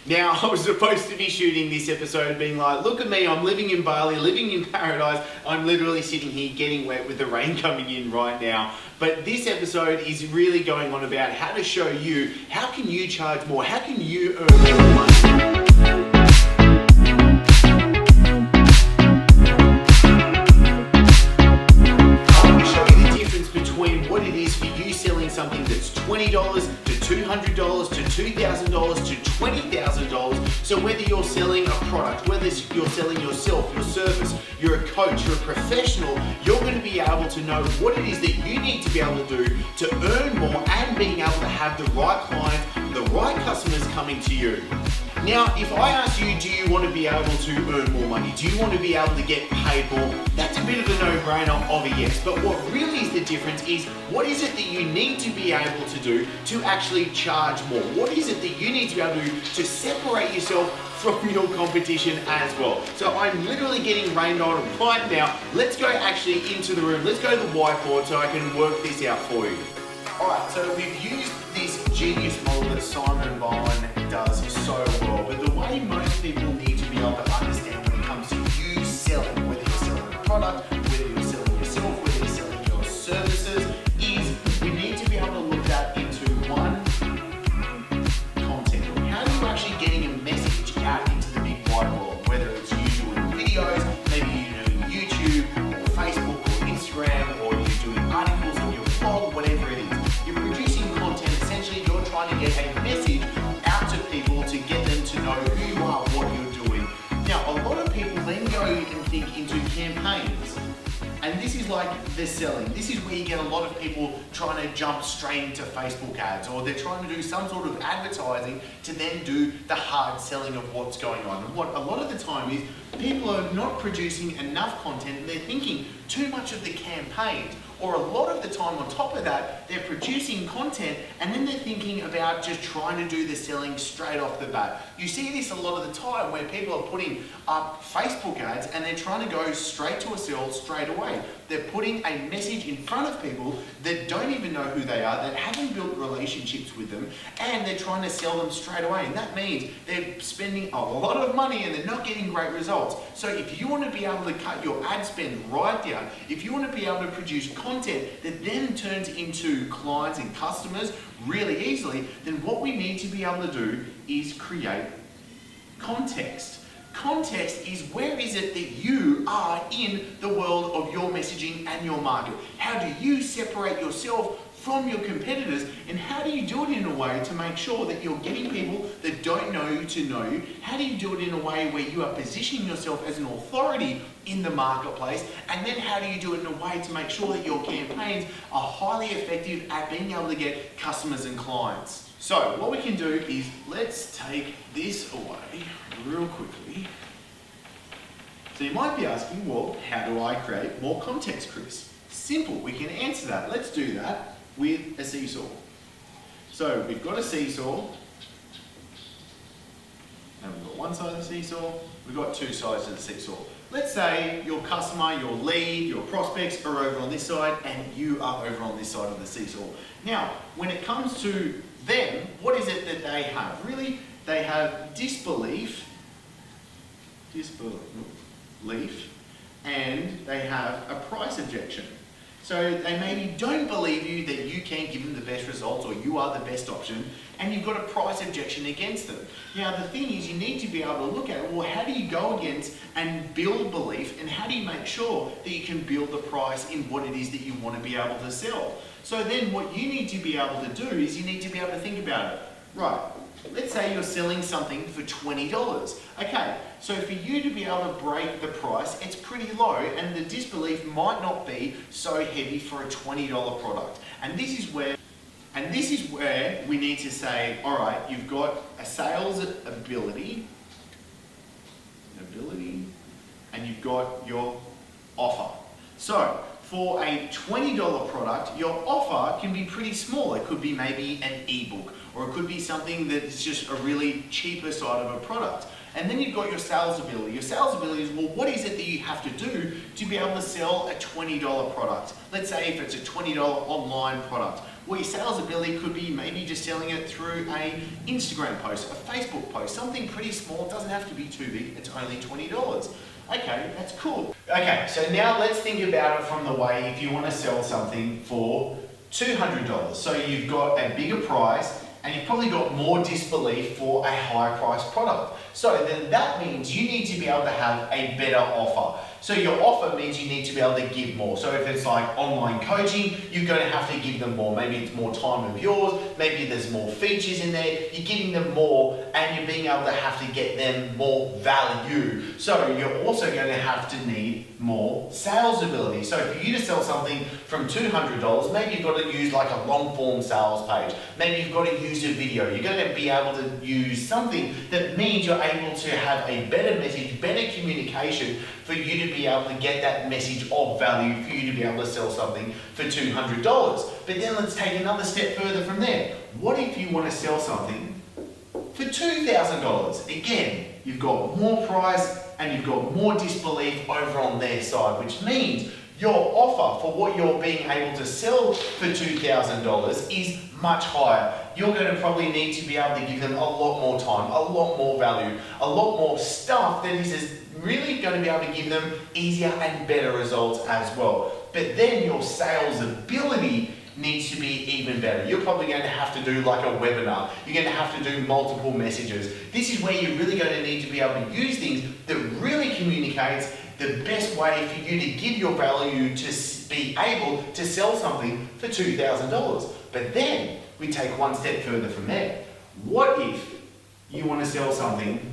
Now, I was supposed to be shooting this episode being like, look at me, I'm living in Bali, living in paradise. I'm literally sitting here getting wet with the rain coming in right now. But this episode is really going on about how to show you, how can you charge more? How can you earn more money? Something that's $20 to $200 to $2,000 to $20,000. So whether you're selling a product, whether you're selling yourself, your service, you're a coach, you're a professional, you're going to be able to know what it is that you need to be able to do to earn more and being able to have the right clients, the right customers coming to you. Now, if I ask you, do you want to be able to earn more money? Do you want to be able to get paid more? That's a bit of a no-brainer of a yes. But what really is the difference is, what is it that you need to be able to do to actually charge more? What is it that you need to be able to do to separate yourself from your competition as well? So I'm literally getting rained on right now. Let's go actually into the room. Let's go to the whiteboard so I can work this out for you. All right, so we've used this genius model that Simon Bowen does so well, but the way most people need to be able to understand when it comes to you selling, whether you're selling a product, whether you're selling yourself, whether you're selling your services, is we need to be able to look that into one, content. How are you actually getting a message out into the big wide world, whether it's you doing videos, maybe you're doing YouTube or Facebook or Instagram, or you're doing articles on your blog, whatever it is. You're producing content, essentially you're trying to get a message out to people to get them to know who you are, what you're doing. Now, a lot of people then go and think into campaigns. And this is like the selling. This is where you get a lot of people trying to jump straight into Facebook ads, or they're trying to do some sort of advertising to then do the hard selling of what's going on. And what a lot of the time is, people are not producing enough content, and they're thinking too much of the campaigns. Or a lot of the time on top of that, they're producing content and then they're thinking about just trying to do the selling straight off the bat. You see this a lot of the time where people are putting up Facebook ads and they're trying to go straight to a sale straight away. They're putting a message in front of people that don't even know who they are, that haven't built relationships with them, and they're trying to sell them straight away. And that means they're spending a lot of money and they're not getting great results. So if you want to be able to cut your ad spend right down, if you want to be able to produce content that then turns into clients and customers really easily, then what we need to be able to do is create context. Context is, where is it that you are in the world of your messaging and your market? How do you separate yourself from your competitors, and how do you do it in a way to make sure that you're getting people that don't know you to know you? How do you do it in a way where you are positioning yourself as an authority in the marketplace? And then how do you do it in a way to make sure that your campaigns are highly effective at being able to get customers and clients? So what we can do is, let's take this away real quickly. So you might be asking, well, how do I create more context, Chris? Simple, we can answer that. Let's do that with a seesaw. So we've got a seesaw, and we've got one side of the seesaw, we've got two sides of the seesaw. Let's say your customer, your lead, your prospects are over on this side and you are over on this side of the seesaw. Now, when it comes to them, what is it that they have? Really, they have disbelief, and they have a price objection. So they maybe don't believe you that you can give them the best results, or you are the best option, and you've got a price objection against them. Now the thing is, you need to be able to look at, well, how do you go against and build belief, and how do you make sure that you can build the price in what it is that you want to be able to sell? So then what you need to be able to do is, you need to be able to think about it. Right, let's say you're selling something for $20. Okay, so for you to be able to break the price, it's pretty low, and the disbelief might not be so heavy for a $20 product. And this is where we need to say, all right, you've got a sales ability, and you've got your offer. So for a $20 product, your offer can be pretty small. It could be maybe an ebook, or it could be something that's just a really cheaper side of a product. And then you've got your sales ability. Your sales ability is, well, what is it that you have to do to be able to sell a $20 product? Let's say if it's a $20 online product. Or your sales ability could be maybe just selling it through a Instagram post, a Facebook post, something pretty small. It doesn't have to be too big, it's only $20. Okay, that's cool. Okay, so now let's think about it from the way if you want to sell something for $200. So you've got a bigger price and you've probably got more disbelief for a higher priced product. So then that means you need to be able to have a better offer. So your offer means you need to be able to give more. So if it's like online coaching, you're going to have to give them more. Maybe it's more time of yours, maybe there's more features in there, you're giving them more and you're being able to have to get them more value. So you're also going to have to need more sales ability. So for you to sell something from $200, maybe you've got to use like a long form sales page. Maybe you've got to use a video. You're going to be able to use something that means you're able to have a better message, better communication for you to be able to get that message of value, for you to be able to sell something for $200. But then let's take another step further from there. What if you want to sell something for $2,000? Again, you've got more price and you've got more disbelief over on their side, which means your offer for what you're being able to sell for $2,000 is much higher. You're going to probably need to be able to give them a lot more time, a lot more value, a lot more stuff that is really going to be able to give them easier and better results as well. But then your sales ability needs to be even better. You're probably going to have to do like a webinar. You're going to have to do multiple messages. This is where you're really going to need to be able to use things that really communicates the best way for you to give your value to be able to sell something for $2,000. But then we take one step further from there. What if you want to sell something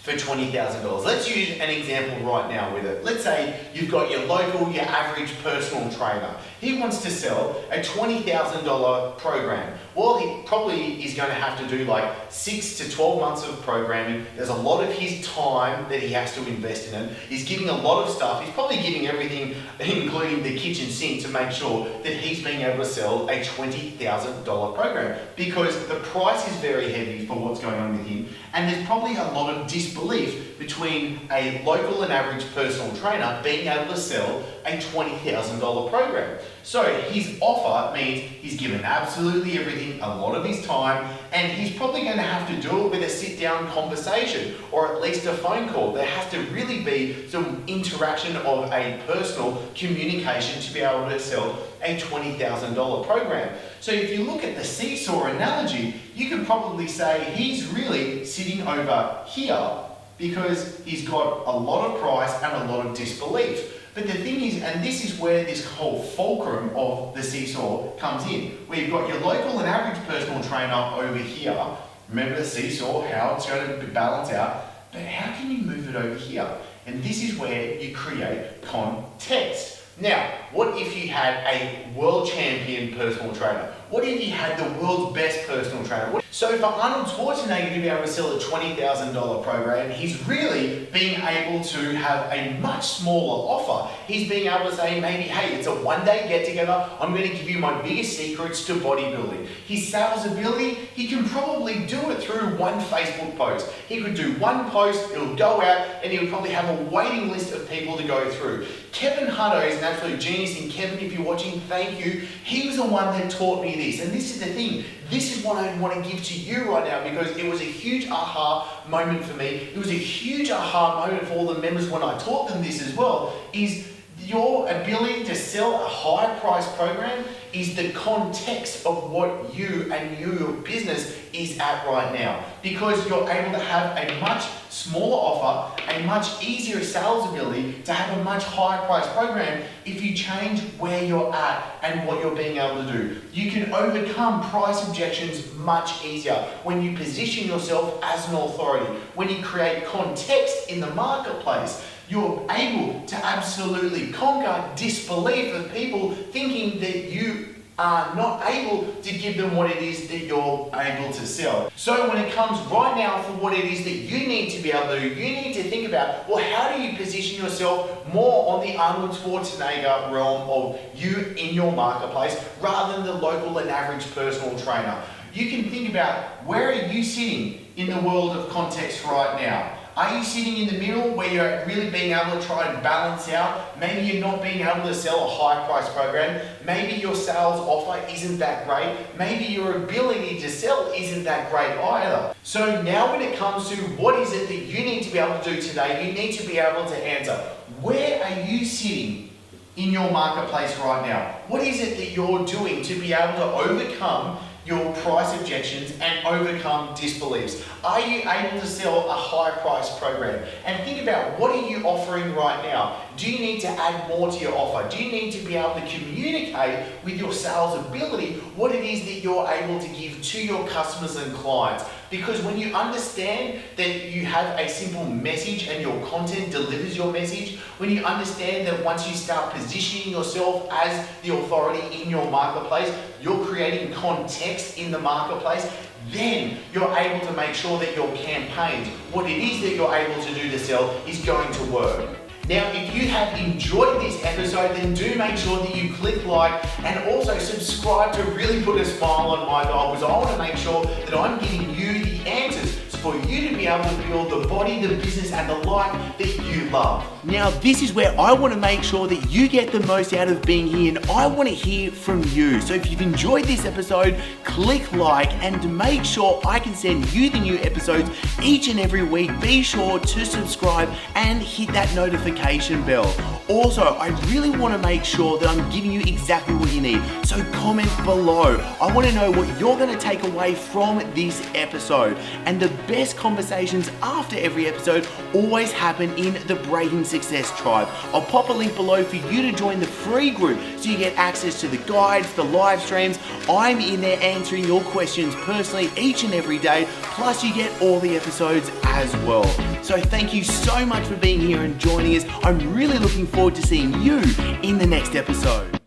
for $20,000? Let's use an example right now with it. Let's say you've got your local, your average personal trainer. He wants to sell a $20,000 program. Well, he probably is going to have to do like 6 to 12 months of programming. There's a lot of his time that he has to invest in it. He's giving a lot of stuff. He's probably giving everything, including the kitchen sink, to make sure that he's being able to sell a $20,000 program, because the price is very heavy for what's going on with him, and there's probably a lot of disbelief between a local and average personal trainer being able to sell a $20,000 program. So his offer means he's given absolutely everything, a lot of his time, and he's probably going to have to do it with a sit-down conversation or at least a phone call. There has to really be some interaction of a personal communication to be able to sell a $20,000 program. So if you look at the seesaw analogy, you could probably say he's really sitting over here because he's got a lot of price and a lot of disbelief. But the thing is, and this is where this whole fulcrum of the seesaw comes in, where you've got your local and average personal trainer over here. Remember the seesaw, how it's going to balance out, but how can you move it over here? And this is where you create context. Now, what if you had a world champion personal trainer? What if you had the world's best personal trainer? So for Arnold Schwarzenegger to be able to sell a $20,000 program, he's really being able to have a much smaller offer. He's being able to say maybe, hey, it's a one-day get-together. I'm going to give you my biggest secrets to bodybuilding. His sales ability, he can probably do it through one Facebook post. He could do one post, it'll go out, and he'll probably have a waiting list of people to go through. Kevin Hutto is an absolute genius, and Kevin, if you're watching, thank you. He was the one that taught me this, and this is the thing. This is what I want to give to you right now, because it was a huge aha moment for me. It was a huge aha moment for all the members when I taught them this as well, is your ability to sell a higher price program is the context of what you and your business is at right now. Because you're able to have a much smaller offer, a much easier sales ability to have a much higher price program if you change where you're at and what you're being able to do. You can overcome price objections much easier when you position yourself as an authority, when you create context in the marketplace. You're able to absolutely conquer disbelief of people thinking that you are not able to give them what it is that you're able to sell. So when it comes right now for what it is that you need to be able to do, you need to think about, well, how do you position yourself more on the Arnold Schwarzenegger realm of you in your marketplace rather than the local and average personal trainer? You can think about, where are you sitting in the world of context right now? Are you sitting in the middle where you're really being able to try and balance out? Maybe you're not being able to sell a high price program. Maybe your sales offer isn't that great. Maybe your ability to sell isn't that great either. So now when it comes to what is it that you need to be able to do today, you need to be able to answer, where are you sitting in your marketplace right now? What is it that you're doing to be able to overcome your price objections and overcome disbeliefs? Are you able to sell a high price program? And think about, what are you offering right now? Do you need to add more to your offer? Do you need to be able to communicate with your sales ability what it is that you're able to give to your customers and clients? Because when you understand that you have a simple message and your content delivers your message, when you understand that once you start positioning yourself as the authority in your marketplace, you're creating context in the marketplace, then you're able to make sure that your campaigns, what it is that you're able to do to sell, is going to work. Now, if you have enjoyed this episode, then do make sure that you click like and also subscribe to really put a smile on my dog, because I want to make sure that I'm giving you the answers for you to be able to build the body, the business, and the life that you love. Now, this is where I want to make sure that you get the most out of being here, and I want to hear from you. So if you've enjoyed this episode, click like, and make sure I can send you the new episodes each and every week. Be sure to subscribe and hit that notification bell. Also, I really want to make sure that I'm giving you exactly what you need. So comment below. I want to know what you're going to take away from this episode. And the best conversations after every episode always happen in the Breaking Success Tribe. I'll pop a link below for you to join the free group so you get access to the guides, the live streams. I'm in there answering your questions personally each and every day, plus you get all the episodes as well. So thank you so much for being here and joining us. I'm really looking forward to seeing you in the next episode.